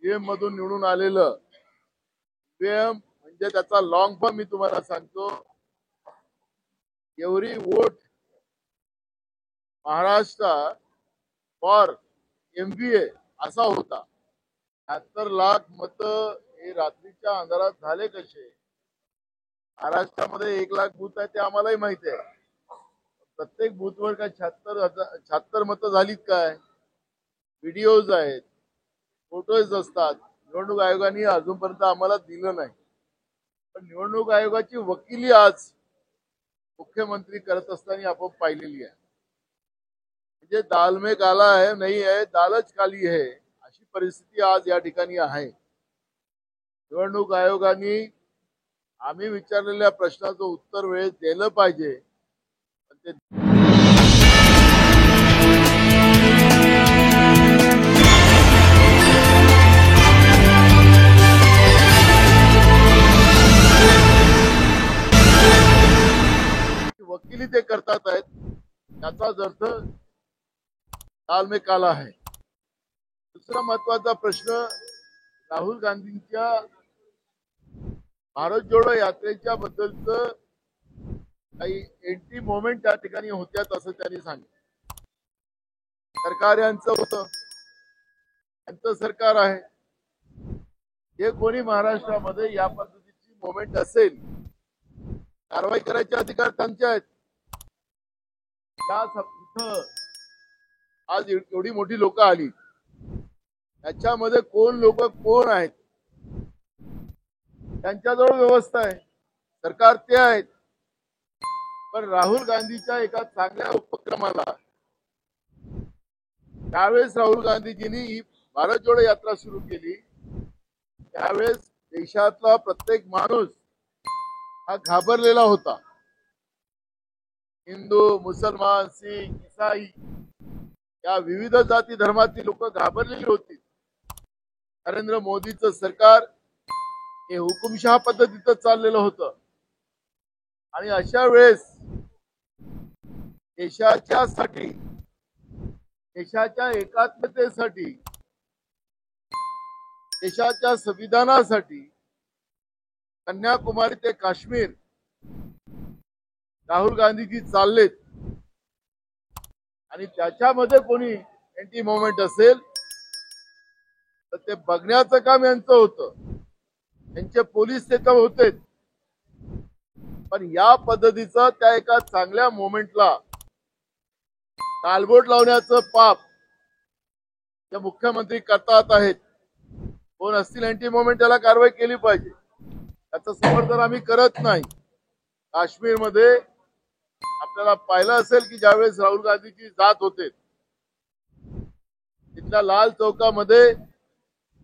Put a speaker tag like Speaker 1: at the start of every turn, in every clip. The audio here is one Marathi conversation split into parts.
Speaker 1: ईव्हीएम मधून निवडून आलेलं ईव्हीएम म्हणजे त्याचा लॉंग फॉर्म मी तुम्हाला सांगतो. Every vote Maharashtra for MVA असा होता. 76 लाख मत हे रात्रीच्या अंधारात झाले कसे? महाराष्ट्रामध्ये 1 लाख बूथ आहे ते आम्हालाही माहिती आहे. प्रत्येक बूथवर काय 76 मतं झालीत काय? व्हिडिओज आहेत, फोटोज असतात. निवडणूक आयोगाने अजूनपर्यंत आम्हाला दिलं नाही. पण निवडणूक आयोगाची वकिली आज मुख्यमंत्री करत असताना आपण पाहिलेली आहे. म्हणजे दाल में काला है नाही आहे, दालच काली आहे अशी परिस्थिती आज या ठिकाणी आहे. निवडणूक आयोगाने आम्ही विचारलेल्या प्रश्नाचं उत्तर वेळेत दिलं पाहिजे. पण ते वकिली ते करतात आहेत, त्याचाच अर्थ दाल में काला है. दुसरा महत्वाचा प्रश्न राहुल गांधींच्या भारत जोडो यात्रेच्या बद्दलचं काही एंटी मोमेंट त्या ठिकाणी होत्यात असं त्यांनी सांगितलं. सरकार यांचं होतं, त्यांचं सरकार आहे. जे कोणी महाराष्ट्रामध्ये या पद्धतीची मोमेंट असेल कारवाई करायचे अधिकार त्यांचे आहेत. इथं आज एवढी मोठी लोक आली, त्याच्यामध्ये कोण लोक कोण आहेत त्यांच्याजवळ व्यवस्था आहे, सरकार ते आहेत. पण राहुल गांधीच्या एका चांगल्या उपक्रमाला त्यावेळेस राहुल गांधीजींनी ही भारत जोडो यात्रा सुरू केली. त्यावेळेस देशातला प्रत्येक माणूस हा घाबरलेला होता. हिंदू, मुसलमान, सिख, ईसाई या विविध जाती धर्मातील लोक घाबरलेली होती. नरेंद्र मोदीचं सरकार हे हुकुमशहा पद्धतीचं चाललेलं होतं. आणि अशा वेळेस देशाच्यासाठी, देशाच्या एकात्मतेसाठी, देशाच्या संविधानासाठी कन्याकुमारी ते काश्मीर राहुल गांधीजी चाललेत. आणि त्याच्यामध्ये कोणी एंटी मोमेंट असेल तर ते बघण्याचं काम यांचं होतं. त्यांचे पोलीस तिथं होते. पण या पद्धतीचं त्या एका चांगल्या मोमेंटला कालबोट लावण्याचं पाप ते मुख्यमंत्री करतात आहेत. कोण असतील अँटी मोमेंट त्याला कारवाई केली पाहिजे. त्याचं समर्थन आम्ही करत नाही. काश्मीरमध्ये आपल्याला पाहिलं असेल की ज्यावेळेस राहुल गांधीजी जात होते तिथल्या लाल चौकामध्ये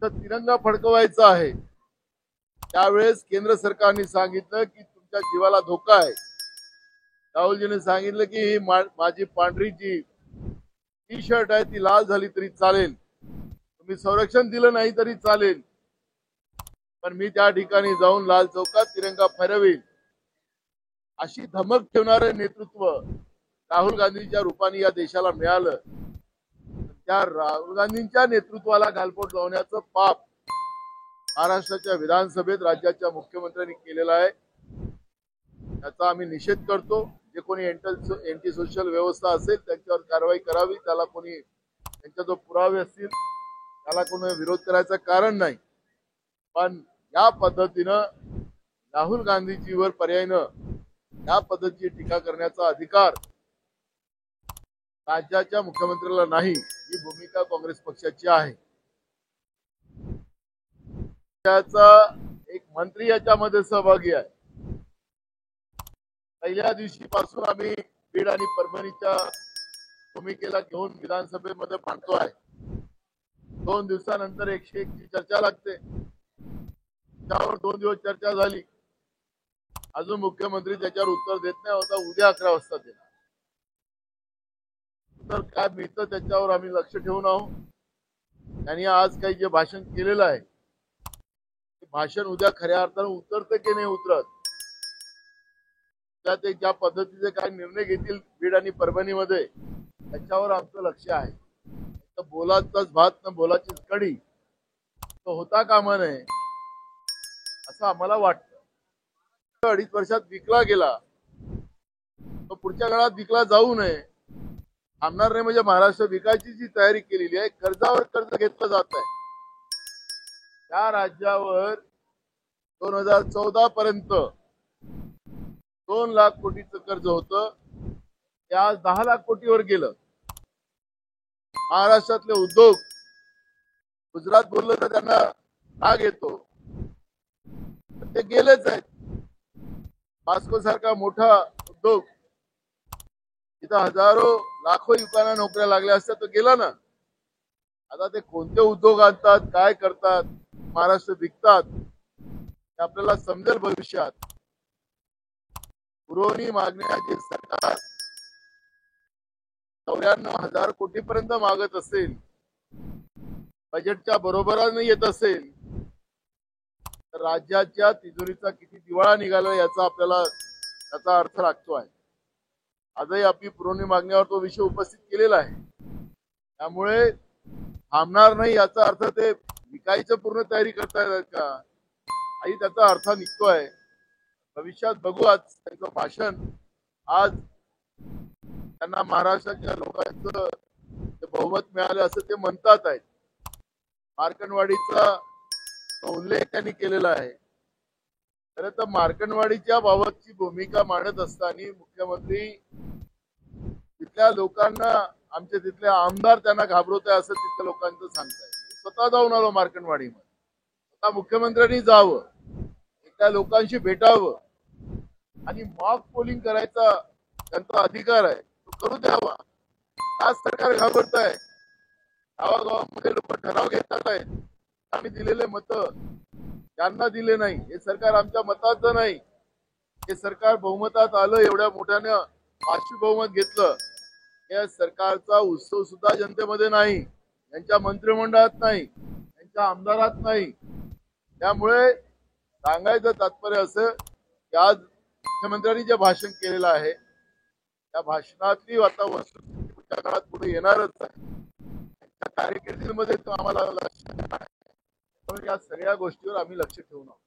Speaker 1: तिरंगा फडकवायचा आहे, त्यावेळेस केंद्र सरकारने सांगितलं की तुमच्या जीवाला धोका आहे. राहुलजीने सांगितलं की ही माझी पांढरी जी टी शर्ट आहे ती लाल झाली तरी चालेल, तुम्ही संरक्षण दिलं नाही तरी चालेल, पण मी त्या ठिकाणी जाऊन लाल चौकात तिरंगा फहरवेल अशी धमक ठेवणारे नेतृत्व राहुल गांधींच्या रूपाने या देशाला मिळालं. त्या राहुल गांधींच्या नेतृत्वाला गालबोट लावण्याचं पाप महाराष्ट्राच्या विधानसभेत राज्याच्या मुख्यमंत्र्यांनी केलेलं आहे. त्याचा आम्ही निषेध करतो. जे कोणी एंटी सोशल व्यवस्था असेल त्यांच्यावर कारवाई करावी. त्याला कोणी त्यांच्या जो पुरावे असतील त्याला कोणी विरोध करायचं कारण नाही. पण या पद्धतीनं राहुल गांधीजीवर पर्यायनं या पद्धतीची टीका करण्याचा अधिकार राज्याच्या मुख्यमंत्र्याला नाही. ही भूमिका काँग्रेस पक्षाची आहे. त्याचा एक मंत्री याच्यामध्ये सहभागी आहे. पहिल्या दिवशीपासून आम्ही बीड आणि परभणीच्या भूमिकेला घेऊन विधानसभेमध्ये मांडतोय. 2 दिवसानंतर 101 ची चर्चा लागते. त्यावर 2 दिवस चर्चा झाली, अजून मुख्यमंत्री त्याच्यावर उत्तर देत नाही. होता उद्या 11 वाजता देणार. तर काय मिळतं त्याच्यावर आम्ही लक्ष ठेवून आहोत. त्यांनी आज काही जे भाषण केलेलं आहे ते भाषण उद्या खऱ्या अर्थानं उतरतं की नाही उतरत, त्यात एक ज्या पद्धतीचे काय निर्णय घेतील बीड आणि परभणीमध्ये त्याच्यावर आमचं लक्ष आहे. तर बोलाचाच भात न बोलाचीच कढी तो होता कामा नये असं आम्हाला वाटतं. 2.5 वर्षात विकला गेला, तो पुढच्या काळात विकला जाऊ नये. थांबणार नाही म्हणजे महाराष्ट्र विकायची जी तयारी केलेली आहे, कर्जावर कर्ज घेतलं जात आहे. त्या राज्यावर 2014 पर्यंत 2 लाख कोटीचं कर्ज होतं, ते आज 10 लाख कोटीवर गेलं. महाराष्ट्रातले उद्योग, गुजरात बोललं तर त्यांना राग येतो, ते गेलेच आहेत. मास्को सारखा मोठा उद्योग, तिथं हजारो लाखो युवकांना नोकऱ्या लागल्या असत्या, तो गेला ना. आता ते कोणते उद्योग आणतात, काय करतात, महाराष्ट्र विकतात, हे आपल्याला समजेल भविष्यात. पुरवणी मागण्याचे सरकार 94,000 कोटीपर्यंत मागत असेल, बजेटच्या बरोबरीने येत असेल, तर राज्याच्या तिजोरीचा किती दिवाळा निघाला याचा आपल्याला त्याचा अर्थ लागतो आहे. आजही आपली पुरवणी मागण्यावर तो विषय उपस्थित केलेला आहे. त्यामुळे थांबणार नाही याचा अर्थ ते विकायचं पूर्ण तयारी करतायत का, आणि त्याचा अर्थ निघतोय. भविष्यात बघू. आज त्यांचं भाषण, आज त्यांना महाराष्ट्राच्या लोकांचं बहुमत मिळालं असं ते म्हणतात आहेत. मार्कंडवाडीचा उल्लेख त्यांनी केलेला आहे. खरं तर मार्कंडवाडीच्या बाबतची भूमिका मांडत असताना मुख्यमंत्री तिथल्या लोकांना, आमचे तिथले आमदार त्यांना घाबरवत आहे असं तिथल्या लोकांचं सांगताय. स्वतः जाऊन आलो मार्कंडवाडीमध्ये. स्वतः मुख्यमंत्र्यांनी जावं, त्या लोकांशी भेटावं आणि मॉक पोलिंग करायचा त्यांचा अधिकार आहे, तो करू द्यावा. आज सरकार घाबरत आहे. गावागावामध्ये लोक ठराव घेतात आहेत, आम्ही दिलेले मत त्यांना दिले नाही. हे सरकार आमच्या मताचं नाही. हे सरकार बहुमतात आलं, एवढ्या मोठ्यानं 500 बहुमत घेतलं. या सरकारचा उत्सव सुद्धा जनतेमध्ये नाही, त्यांच्या मंत्रिमंडळात नाही, त्यांच्या आमदारात नाही. त्यामुळे सांगायचं तात्पर्य असं की आज मुख्यमंत्र्यांनी जे भाषण केलेलं आहे, त्या भाषणातली आता वस्तुस्थिती पुढच्या काळात पुढे येणारच आहे. त्या कारकिर्दीमध्ये तो आम्हाला लक्ष देणार आहे. या सगळ्या गोष्टीवर आम्ही लक्ष ठेवून आहोत.